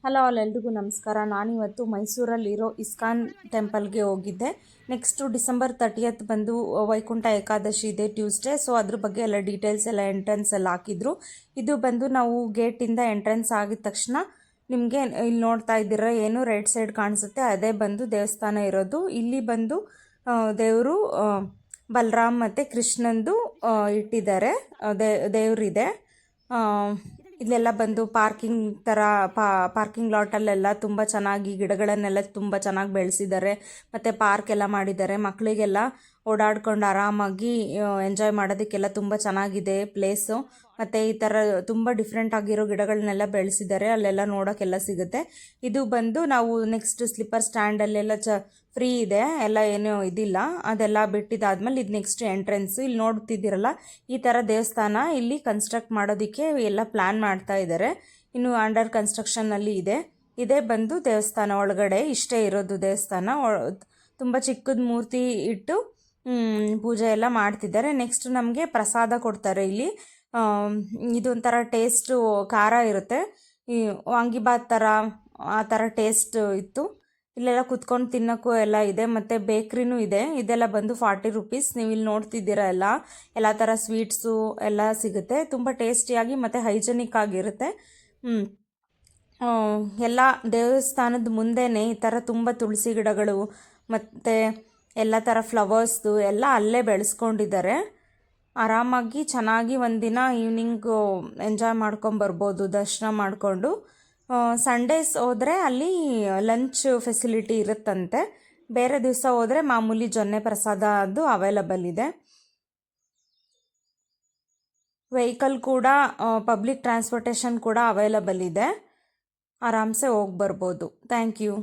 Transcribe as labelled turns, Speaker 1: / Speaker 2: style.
Speaker 1: Hello ಎಲ್ರಿಗೂ ನಮಸ್ಕಾರ. ನಾನಿವತ್ತು ಮೈಸೂರಲ್ಲಿರೋ ಇಸ್ಕಾನ್ ಟೆಂಪಲ್ಗೆ ಹೋಗಿದ್ದೆ. ನೆಕ್ಸ್ಟು ಡಿಸೆಂಬರ್ 30 ಬಂದು ವೈಕುಂಠ ಏಕಾದಶಿ ಇದೆ, ಟ್ಯೂಸ್ಡೇ. ಸೊ ಅದ್ರ ಬಗ್ಗೆ ಎಲ್ಲ ಡೀಟೇಲ್ಸ್ ಎಲ್ಲ ಎಂಟ್ರೆನ್ಸ್ ಎಲ್ಲ ಹಾಕಿದ್ರು. ಇದು ಬಂದು ನಾವು ಗೇಟಿಂದ ಎಂಟ್ರೆನ್ಸ್ ಆಗಿದ ತಕ್ಷಣ ನಿಮಗೆ ಇಲ್ಲಿ ನೋಡ್ತಾ ಇದ್ದೀರ ಏನು ರೈಟ್ ಸೈಡ್ ಕಾಣಿಸುತ್ತೆ, ಅದೇ ಬಂದು ದೇವಸ್ಥಾನ ಇರೋದು. ಇಲ್ಲಿ ಬಂದು ದೇವರು ಬಲರಾಮ್ ಮತ್ತು ಕೃಷ್ಣಂದು ಇಟ್ಟಿದ್ದಾರೆ, ದೇವರಿದೆ. ಇಲ್ಲೆಲ್ಲ ಬಂದು ಪಾರ್ಕಿಂಗ್ ಥರ ಪಾರ್ಕಿಂಗ್ ಲಾಟಲ್ಲೆಲ್ಲ ತುಂಬ ಚೆನ್ನಾಗಿ ಗಿಡಗಳನ್ನೆಲ್ಲ ತುಂಬ ಚೆನ್ನಾಗಿ ಬೆಳೆಸಿದ್ದಾರೆ. ಮತ್ತು ಪಾರ್ಕ್ ಎಲ್ಲ ಮಾಡಿದ್ದಾರೆ. ಮಕ್ಕಳಿಗೆಲ್ಲ ಓಡಾಡ್ಕೊಂಡು ಆರಾಮಾಗಿ ಎಂಜಾಯ್ ಮಾಡೋದಕ್ಕೆಲ್ಲ ತುಂಬ ಚೆನ್ನಾಗಿದೆ ಪ್ಲೇಸು. ಮತ್ತು ಈ ಥರ ತುಂಬ ಡಿಫ್ರೆಂಟ್ ಆಗಿರೋ ಗಿಡಗಳನ್ನೆಲ್ಲ ಬೆಳೆಸಿದ್ದಾರೆ, ಅಲ್ಲೆಲ್ಲ ನೋಡೋಕ್ಕೆಲ್ಲ ಸಿಗುತ್ತೆ. ಇದು ಬಂದು ನಾವು ನೆಕ್ಸ್ಟ್ ಸ್ಲಿಪ್ಪರ್ ಸ್ಟ್ಯಾಂಡಲ್ಲೆಲ್ಲ ಫ್ರೀ ಇದೆ, ಎಲ್ಲ ಏನೂ ಇದಿಲ್ಲ. ಅದೆಲ್ಲ ಬಿಟ್ಟಿದ್ದಾದ್ಮೇಲೆ ಇದು ನೆಕ್ಸ್ಟ್ ಎಂಟ್ರೆನ್ಸು. ಇಲ್ಲಿ ನೋಡ್ತಿದ್ದೀರಲ್ಲ, ಈ ಥರ ದೇವಸ್ಥಾನ ಇಲ್ಲಿ ಕನ್ಸ್ಟ್ರಕ್ಟ್ ಮಾಡೋದಕ್ಕೆ ಎಲ್ಲ ಪ್ಲ್ಯಾನ್ ಮಾಡ್ತಾ ಇದ್ದಾರೆ. ಇನ್ನು ಅಂಡರ್ ಕನ್ಸ್ಟ್ರಕ್ಷನ್ನಲ್ಲಿ ಇದೆ. ಇದೇ ಬಂದು ದೇವಸ್ಥಾನ ಒಳಗಡೆ ಇಷ್ಟೇ ಇರೋದು ದೇವಸ್ಥಾನ. ತುಂಬ ಚಿಕ್ಕದ ಮೂರ್ತಿ ಇಟ್ಟು ಪೂಜೆ ಎಲ್ಲ ಮಾಡ್ತಿದ್ದಾರೆ. ನೆಕ್ಸ್ಟ್ ನಮಗೆ ಪ್ರಸಾದ ಕೊಡ್ತಾರೆ ಇಲ್ಲಿ. ಇದೊಂಥರ ಟೇಸ್ಟು ಖಾರ ಇರುತ್ತೆ, ಈ ವಾಂಗಿಬಾತ್ ಥರ ಆ ಥರ ಟೇಸ್ಟ್ ಇತ್ತು. ಇಲ್ಲೆಲ್ಲ ಕುತ್ಕೊಂಡು ತಿನ್ನೋಕ್ಕೂ ಎಲ್ಲ ಇದೆ, ಮತ್ತು ಬೇಕ್ರಿನೂ ಇದೆ. ಇದೆಲ್ಲ ಬಂದು 40 ರುಪೀಸ್. ನೀವು ಇಲ್ಲಿ ನೋಡ್ತಿದ್ದೀರ ಎಲ್ಲ ಥರ ಸ್ವೀಟ್ಸು ಎಲ್ಲ ಸಿಗುತ್ತೆ. ತುಂಬ ಟೇಸ್ಟಿಯಾಗಿ ಮತ್ತು ಹೈಜೆನಿಕ್ ಆಗಿರುತ್ತೆ. ಎಲ್ಲ ದೇವಸ್ಥಾನದ ಮುಂದೆನೇ ಈ ಥರ ತುಂಬ ತುಳಸಿ ಗಿಡಗಳು ಮತ್ತು ಎಲ್ಲ ಥರ ಫ್ಲವರ್ಸ್ದು ಎಲ್ಲ ಅಲ್ಲೇ ಬೆಳೆಸ್ಕೊಂಡಿದ್ದಾರೆ. ಆರಾಮಾಗಿ ಚೆನ್ನಾಗಿ ಒಂದಿನ ಈವ್ನಿಂಗು ಎಂಜಾಯ್ ಮಾಡ್ಕೊಂಬರ್ಬೋದು ದರ್ಶನ ಮಾಡಿಕೊಂಡು. ಸಂಡೇಸ್ ಹೋದರೆ ಅಲ್ಲಿ ಲಂಚ್ ಫೆಸಿಲಿಟಿ ಇರುತ್ತಂತೆ. ಬೇರೆ ದಿವಸ ಹೋದರೆ ಮಾಮೂಲಿ ಜೊನ್ನೆ ಪ್ರಸಾದ ಅದು ಅವೈಲಬಲ್ ಇದೆ. ವೆಹಿಕಲ್ ಕೂಡ ಪಬ್ಲಿಕ್ ಟ್ರಾನ್ಸ್ಪೋರ್ಟೇಷನ್ ಕೂಡ ಅವೈಲಬಲ್ ಇದೆ, ಆರಾಮ್ಸೆ ಹೋಗಿ ಬರ್ಬೋದು. Thank you.